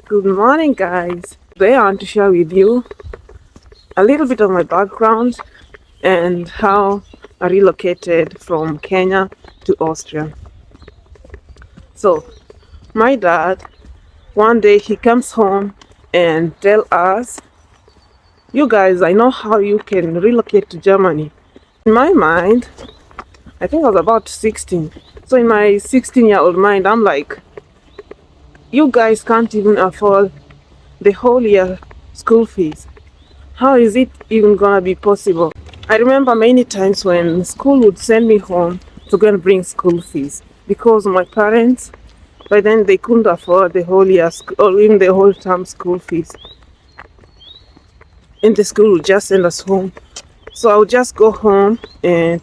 Good morning, guys. Today I want to share with you a little bit of my background and how I relocated from Kenya to Austria. So, my dad, one day he comes home and tell us, "You guys, I know how you can relocate to Germany." In my mind, I think I was about 16. So in my 16-year-old mind, I'm like, "You guys can't even afford the whole year school fees. How is it even gonna be possible?" I remember many times when school would send me home to go and bring school fees because my parents, by then they couldn't afford the whole year or even the whole term school fees. And the school would just send us home. So I would just go home and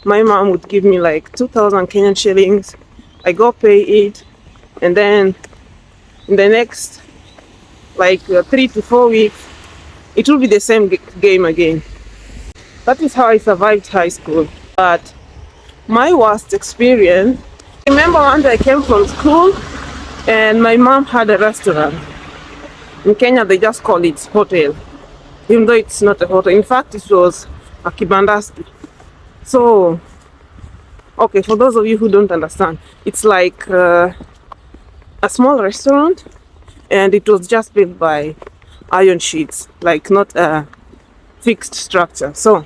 my mom would give me like 2,000 Kenyan shillings. I go pay it, and then in the next 3 to 4 weeks, it will be the same game again. That is how I survived high school. But my worst experience, I remember one day I came from school and my mom had a restaurant. In Kenya, they just call it hotel, even though it's not a hotel. In fact, it was a kibandasi. So, okay, for those of you who don't understand, it's like a small restaurant, and it was just built by iron sheets, like not a fixed structure. So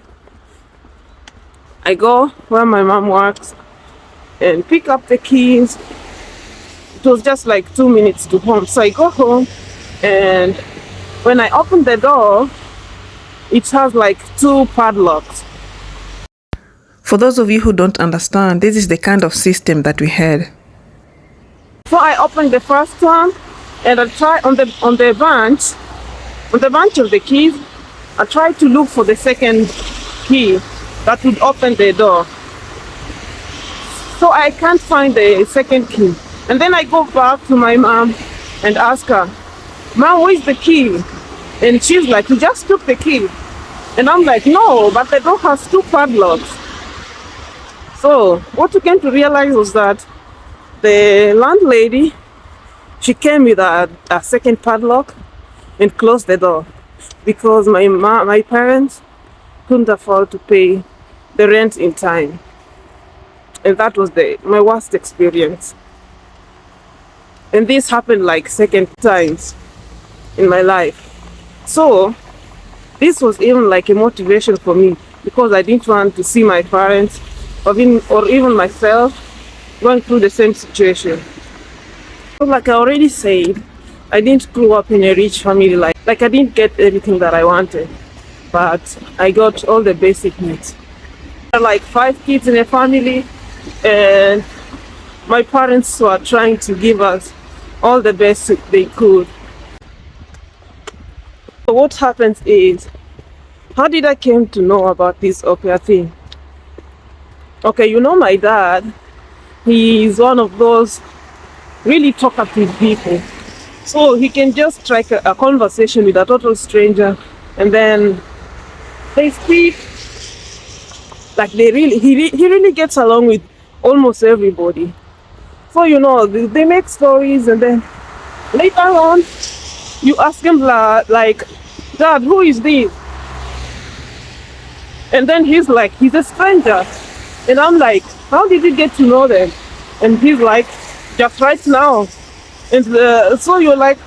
I go where my mom works and pick up the keys. It was just like 2 minutes to home. So I go home, and when I open the door, it has like 2 padlocks. For those of you who don't understand, this is the kind of system that we had. So I opened the first one, and I try on the bunch of the keys, I tried to look for the second key that would open the door. So I can't find the second key. And then I go back to my mom and ask her, "Mom, where's the key?" And she's like, "You just took the key." And I'm like, "No, but the door has 2 padlocks." So what we came to realize was that the landlady, she came with a second padlock and closed the door because my parents couldn't afford to pay the rent in time. And that was my worst experience. And this happened like second times in my life. So this was even like a motivation for me because I didn't want to see my parents or even myself going through the same situation. So like I already said, I didn't grow up in a rich family. Like I didn't get everything that I wanted, but I got all the basic needs. There are like 5 kids in a family, and my parents were trying to give us all the best they could. So what happens is, how did I came to know about this Aupair thing? Okay, my dad, he is one of those really talkative people. So he can just strike a conversation with a total stranger, and then they speak like he really gets along with almost everybody. So they make stories, and then later on you ask him like, "Dad, who is this?" And then he's like, "He's a stranger." And I'm like, "How did you get to know them?" And he's like, "Just right now." And so you're like,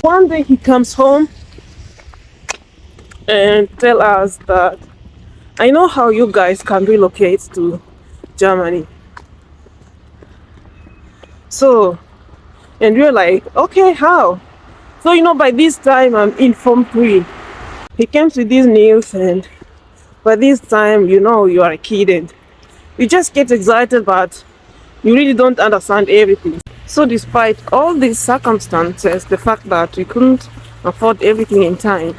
one day he comes home and tell us that, "I know how you guys can relocate to Germany." So, and we're like, "Okay, how?" So by this time I'm informed free. He comes with these news, and by this time you are a kid and you just get excited, but you really don't understand everything. So despite all these circumstances, the fact that we couldn't afford everything in time,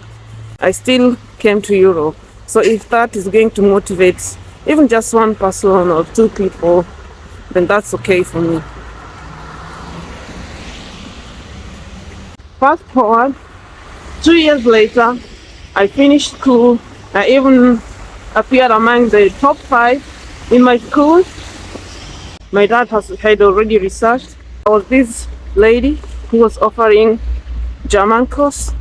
I still came to Europe. So if that is going to motivate even just one person or 2 people, then that's okay for me. Fast forward, 2 years later, I finished school. I even appeared among the top 5 in my school. My dad had already researched There was this lady who was offering German course,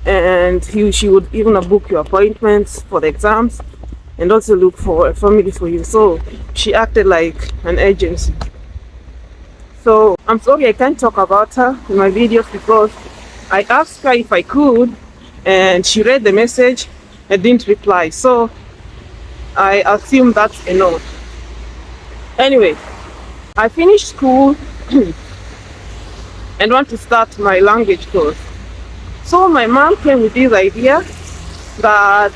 and she would even book your appointments for the exams and also look for a family for you. So she acted like an agency. So I'm sorry I can't talk about her in my videos because I asked her if I could, and she read the message and didn't reply. So I assume that's a no. Anyway, I finished school and want to start my language course. So my mom came with this idea that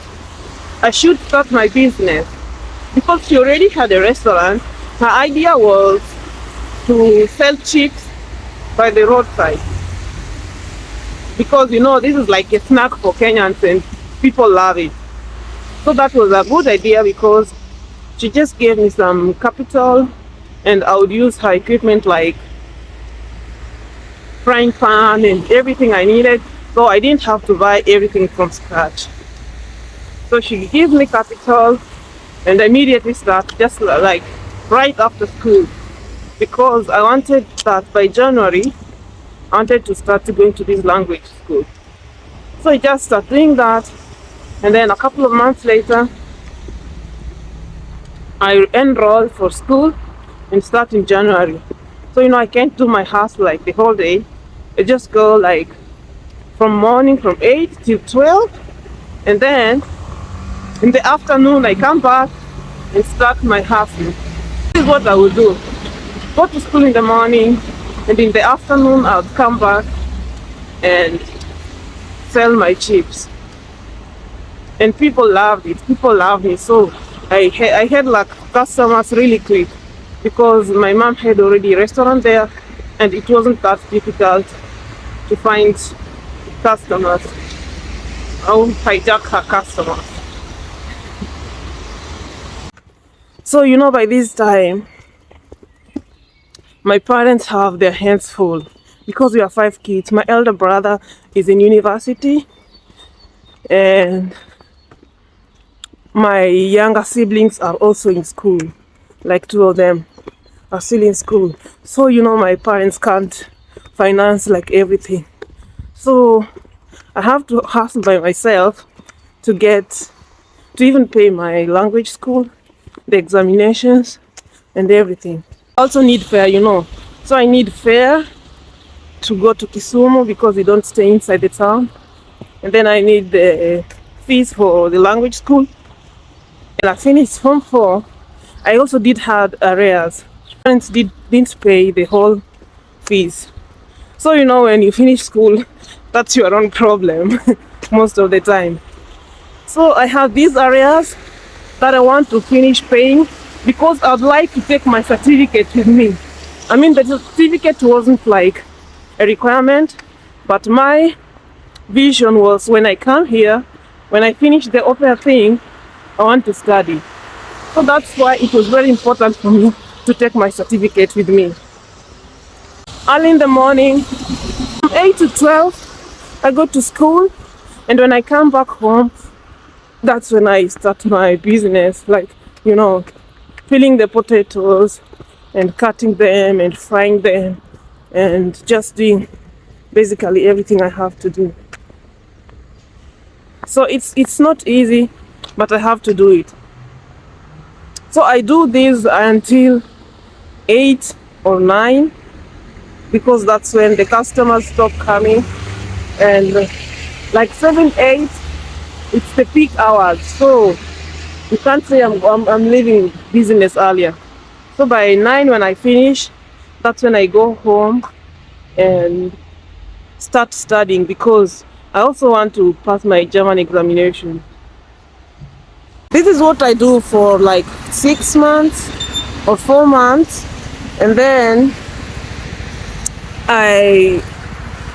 I should start my business because she already had a restaurant. Her idea was to sell chips by the roadside because this is like a snack for Kenyans and people love it. So that was a good idea because she just gave me some capital and I would use her equipment like frying pan and everything I needed, so I didn't have to buy everything from scratch. So she gave me capital and I immediately start just like right after school because I wanted that by January I wanted to start going to this language school. So I just started doing that, and then a couple of months later I enrolled for school and start in January. So I can't do my house like the whole day. I just go like from morning from 8 till 12, and then in the afternoon I come back and start my hustle. This is what I will do. Go to school in the morning, and in the afternoon I'll come back and sell my chips. And people loved it. People love me. So I had like customers really quick because my mom had already a restaurant there and it wasn't that difficult to find customers. I won't hijack her customers. So by this time my parents have their hands full because we are 5 kids. My elder brother is in university and my younger siblings are also in school, like 2 of them are still in school. So my parents can't finance like everything, so I have to hustle by myself to even pay my language school, the examinations and everything. I also need fare, so I need fare to go to Kisumu because we don't stay inside the town, and then I need the fees for the language school. And I finished Form 4. I also did have arrears. Parents didn't pay the whole fees. So when you finish school, that's your own problem most of the time. So I have these arrears that I want to finish paying because I'd like to take my certificate with me. I mean, the certificate wasn't like a requirement, but my vision was when I come here, when I finish the Aupair thing, I want to study. So that's why it was very important for me to take my certificate with me. Early in the morning, from 8 to 12, I go to school, and when I come back home, that's when I start my business, like, peeling the potatoes and cutting them and frying them and just doing basically everything I have to do. So it's not easy, but I have to do it. So I do this until 8 or 9 because that's when the customers stop coming, and like 7, 8, it's the peak hours. So you can't say I'm leaving business earlier. So by 9 when I finish, that's when I go home and start studying because I also want to pass my German examination. This is what I do for like 6 months or 4 months, and then I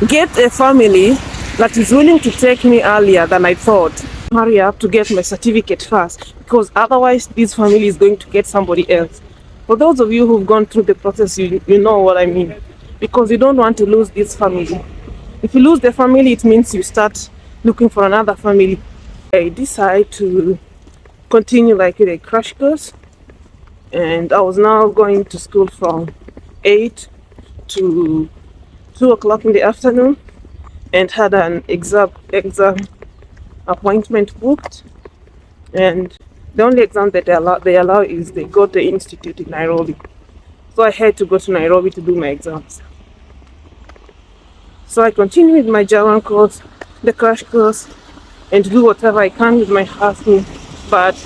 get a family that is willing to take me earlier than I thought. Hurry up to get my certificate first because otherwise this family is going to get somebody else. For those of you who've gone through the process, you know what I mean, because you don't want to lose this family. If you lose the family, it means you start looking for another family. I decide to continue like a crash course, and I was now going to school from 8 to 2 o'clock in the afternoon and had an exam appointment booked, and the only exam that they allow is the Goethe Institute in Nairobi. So I had to go to Nairobi to do my exams. So I continue with my German course, the crash course, and do whatever I can with my hustle. But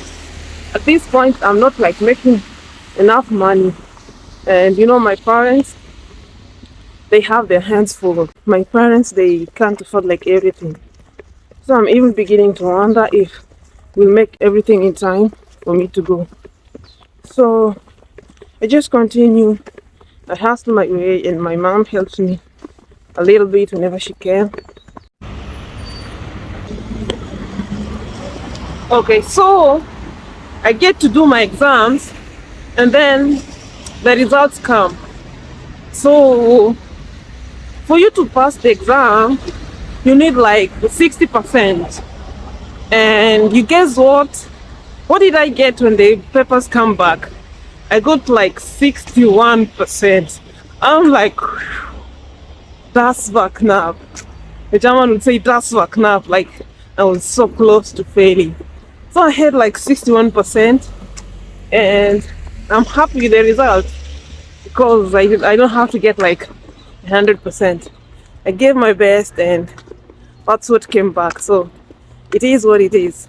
at this point, I'm not like making enough money. And you know, my parents, they have their hands full. My parents, they can't afford like everything. So I'm even beginning to wonder if we'll make everything in time for me to go. So I just continue. I hustle my way, and my mom helps me a little bit whenever she can. Okay, so I get to do my exams, and then the results come. So for you to pass the exam, you need like 60%. And you guess what? What did I get when the papers come back? I got like 61%. I'm like, das war knapp. The German would say das war knapp, like I was so close to failing. So I had like 61%, and I'm happy with the result because I don't have to get like 100%. I gave my best, and that's what came back. So it is what it is.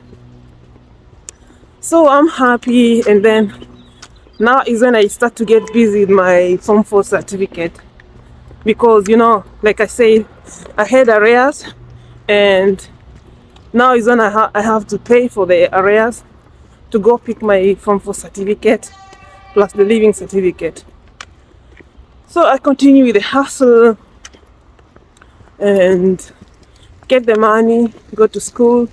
So I'm happy, and then now is when I start to get busy with my Form 4 certificate, because you know, like I said, I had arrears, and now is when I have to pay for the arrears to go pick my Form 4 certificate plus the living certificate. So I continue with the hustle and get the money, go to school,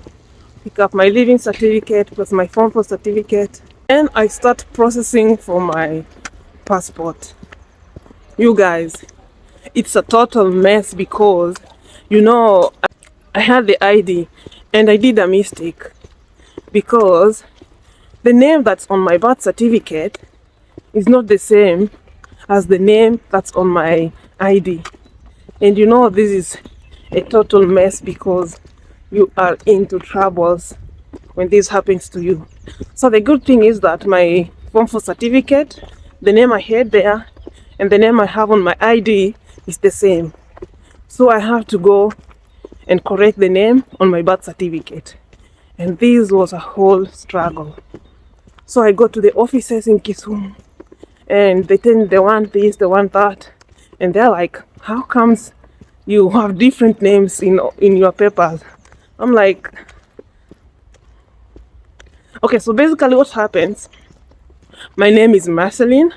pick up my living certificate plus my Form 4 certificate, and I start processing for my passport. You guys, it's a total mess because, you know, I had the ID and I did a mistake because the name that's on my birth certificate is not the same as the name that's on my ID. And you know, this is a total mess because you are into troubles when this happens to you. So the good thing is that my Form 4 certificate, the name I had there and the name I have on my ID is the same. So I have to go and correct the name on my birth certificate. And this was a whole struggle. So I go to the offices in Kisumu, and they tell me they want this, they want that. And they're like, how comes you have different names in your papers? I'm like, okay, so basically what happens, my name is Marceline,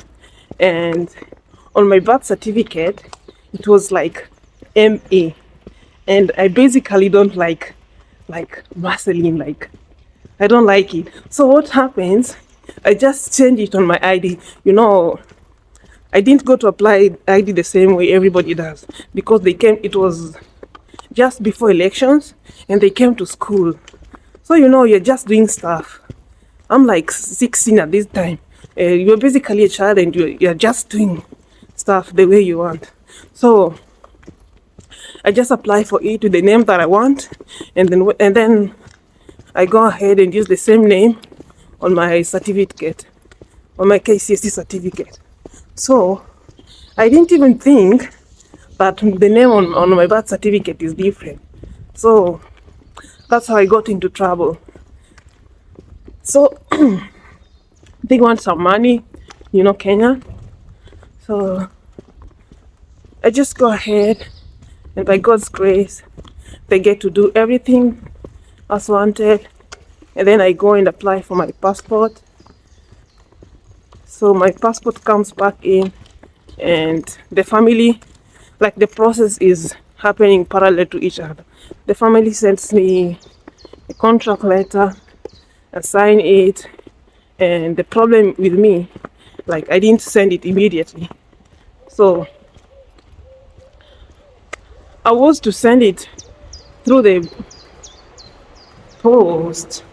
and on my birth certificate, it was like M.A. And I basically don't like Marceline, like, I don't like it. So what happens, I just change it on my ID. You know, I didn't go to apply ID the same way everybody does, because it was just before elections and they came to school. So you know, you're just doing stuff. I'm like 16 at this time. You're basically a child and you're just doing stuff the way you want. So I just apply for it with the name that I want, and then I go ahead and use the same name on my certificate, on my KCSE certificate. So I didn't even think that the name on my birth certificate is different. So that's how I got into trouble. So they want some money, you know, Kenya. So I just go ahead, and by God's grace, they get to do everything as wanted. And then I go and apply for my passport. So my passport comes back in, and the family, like, the process is happening parallel to each other. The family sends me a contract letter, I sign it, and the problem with me, like, I didn't send it immediately. So I was to send it through the post.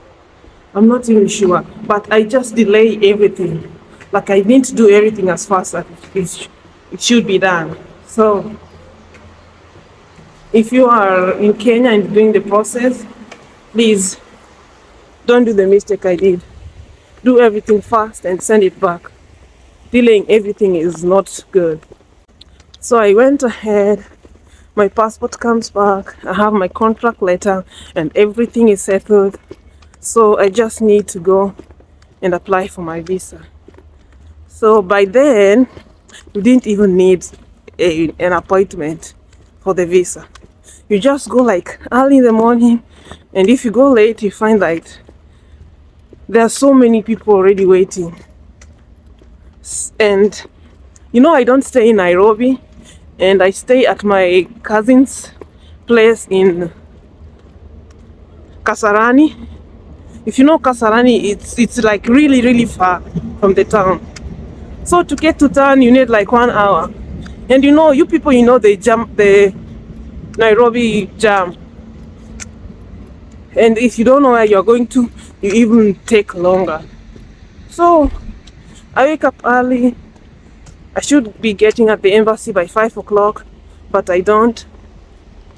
I'm not even sure, but I just delay everything. Like, I didn't do everything as fast as it should be done. So if you are in Kenya and doing the process, please don't do the mistake I did. Do everything fast and send it back. Delaying everything is not good. So I went ahead, my passport comes back, I have my contract letter, and everything is settled. So I just need to go and apply for my visa. So by then, you didn't even need an appointment for the visa. You just go like early in the morning, and if you go late, you find that there are so many people already waiting. And you know, I don't stay in Nairobi, and I stay at my cousin's place in Kasarani. If you know Kasarani, it's like really far from the town. So to get to town, you need like 1 hour. And you know, you people, you know, the Nairobi jam. And if you don't know where you're going to, you even take longer. So I wake up early. I should be getting at the embassy by 5 o'clock, but I don't,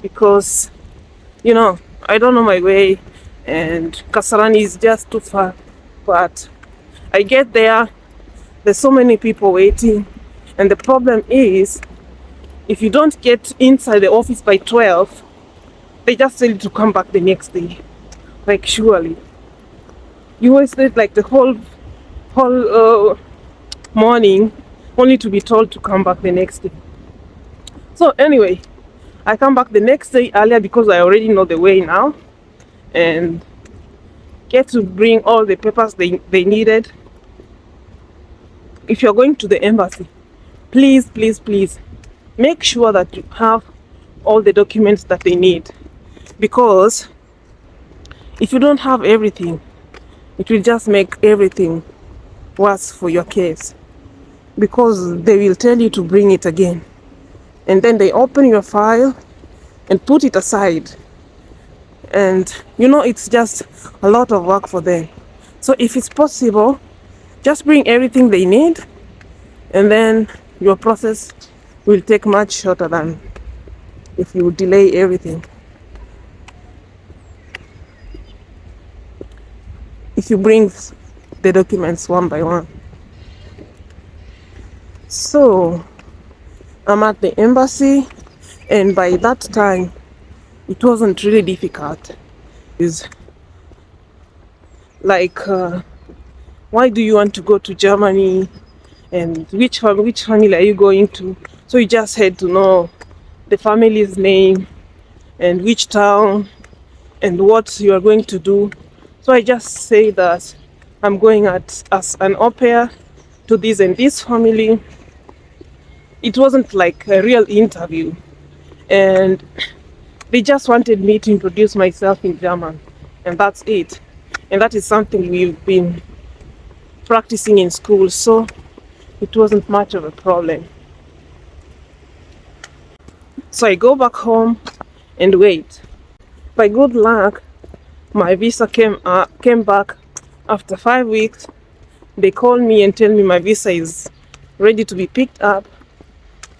because, you know, I don't know my way, and Kasarani is just too far. But I get there, there's so many people waiting, and the problem is, if you don't get inside the office by 12, they just tell you to come back the next day. Like, surely. You wasted like the whole morning only to be told to come back the next day. So anyway, I come back the next day earlier because I already know the way now, and get to bring all the papers they needed. If you're going to the embassy, please make sure that you have all the documents that they need, because if you don't have everything, it will just make everything worse for your case, because they will tell you to bring it again, and then they open your file and put it aside, and you know, it's just a lot of work for them. So if it's possible, just bring everything they need, and then your process will take much shorter than if you delay everything. If you bring the documents one by one. So I'm at the embassy, and by that time it wasn't really difficult. It's like, why do you want to go to Germany, and which family are you going to? So you just had to know the family's name and which town and what you are going to do. So I just say that I'm going as an Aupair to this and this family. It wasn't like a real interview, and they just wanted me to introduce myself in German, and that's it. And that is something we've been practicing in school, so it wasn't much of a problem. So I go back home and wait. By good luck, my visa came back after 5 weeks. They call me and tell me my visa is ready to be picked up,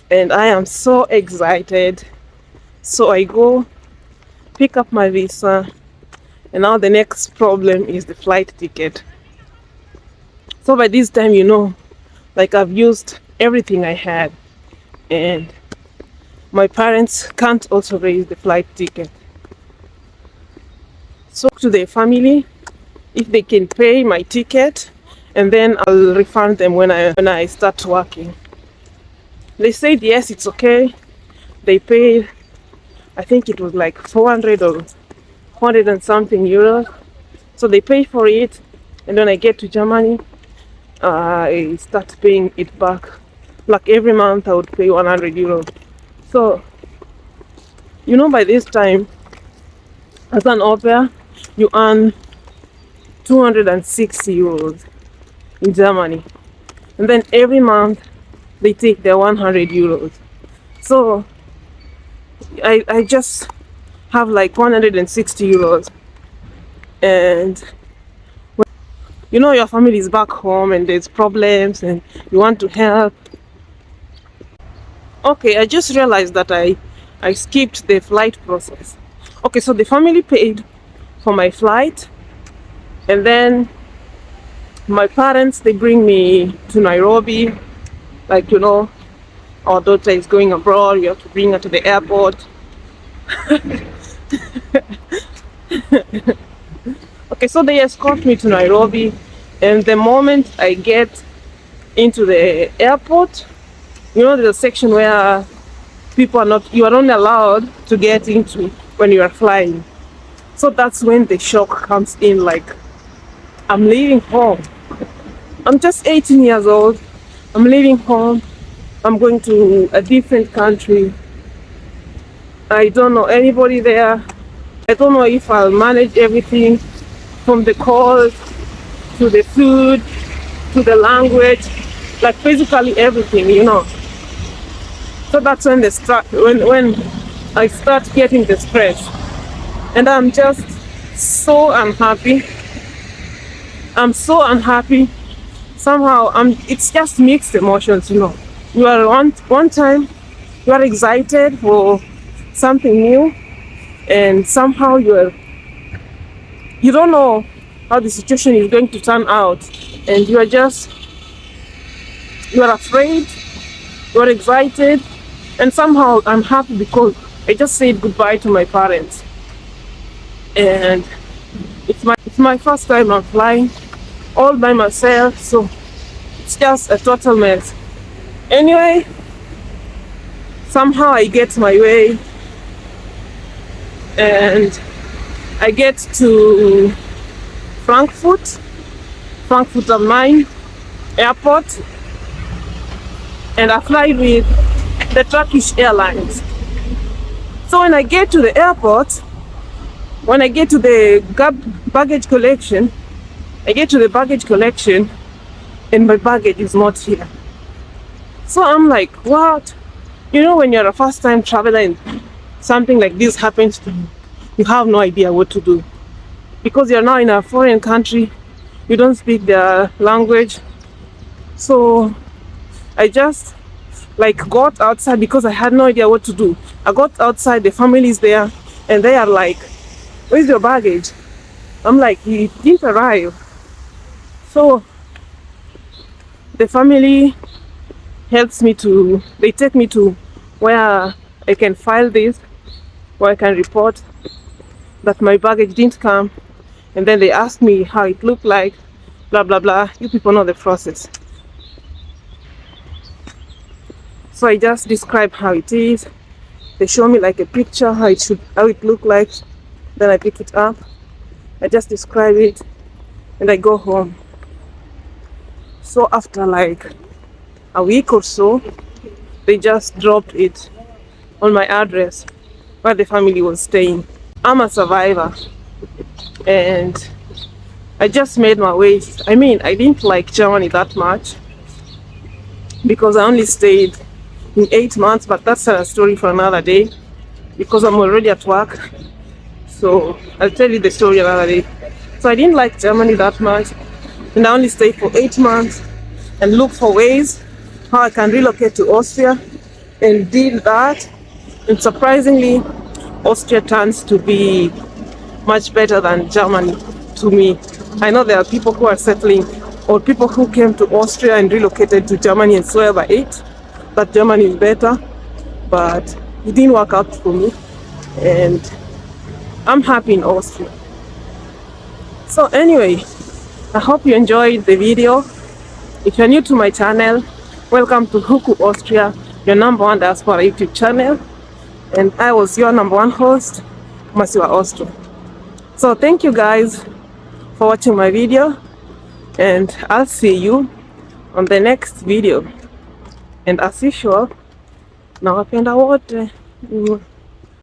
and I am so excited. So I go pick up my visa, and now the next problem is the flight ticket. So by this time, you know, like, I've used everything I had, and my parents can't also raise the flight ticket. So to the family if they can pay my ticket, and then I'll refund them when I start working. They said yes, it's okay. They paid, I think it was like 400 or 400 and something euros. So they pay for it, and when I get to Germany, I start paying it back. Like every month I would pay 100 euros. So, you know, by this time, as an au pair, you earn 260 euros in Germany. And then every month they take their 100 euros. So I just have like 160 euros. And you know, your family is back home and there's problems and you want to help. Okay, I just realized that I skipped the flight process. Okay, so the family paid for my flight, and then my parents, they bring me to Nairobi. Like, you know, our daughter is going abroad, we have to bring her to the airport. Okay, so they escort me to Nairobi, and the moment I get into the airport, you know, there's a section where you are not allowed to get into when you are flying. So that's when the shock comes in, like, I'm leaving home. I'm just 18 years old. I'm leaving home. I'm going to a different country. I don't know anybody there. I don't know if I'll manage everything, from the calls to the food to the language, like basically everything, you know. So that's when when I start getting the stress, and I'm just so unhappy. I'm so unhappy. Somehow it's just mixed emotions, you know. You are one time you are excited for something new, and somehow you don't know how the situation is going to turn out, and you are afraid, you are excited, and somehow I'm happy because I just said goodbye to my parents, and it's my first time I'm flying all by myself, so it's just a total mess. Anyway, somehow I get my way, and I get to Frankfurt am Main airport, and I fly with the Turkish Airlines. So when I get to the airport, when I get to the baggage collection, and my baggage is not here. So I'm like, what? You know, when you're a first time traveler and something like this happens to you, you have no idea what to do. Because you're now in a foreign country, you don't speak their language. So I just got outside because I had no idea what to do. I got outside, the family is there, and they are like, where's your baggage? I'm like, it didn't arrive. So the family they take me to where I can file this, where I can report that my baggage didn't come, and then they ask me how it looked like, blah blah blah. You people know the process. So I just describe how it is. They show me like a picture how it looked like. Then I pick it up, I just describe it, and I go home. So after like a week or so, they just dropped it on my address where the family was staying. I'm a survivor, and I just made my way. I mean, I didn't like Germany that much because I only stayed in 8 months, but that's a story for another day because I'm already at work. So I'll tell you the story another day. So I didn't like Germany that much, and I only stayed for 8 months and looked for ways how I can relocate to Austria, and did that. And surprisingly, Austria turns to be much better than Germany to me. I know there are people who are settling, or people who came to Austria and relocated to Germany and swear by it that Germany is better, but it didn't work out for me, and I'm happy in Austria. So anyway, I hope you enjoyed the video. If you're new to my channel, welcome to Huku Austria, your #1 diaspora YouTube channel, and I was your #1 host, Masiwa Austria. So thank you guys for watching my video, and I'll see you on the next video. And as usual, nawapenda wote.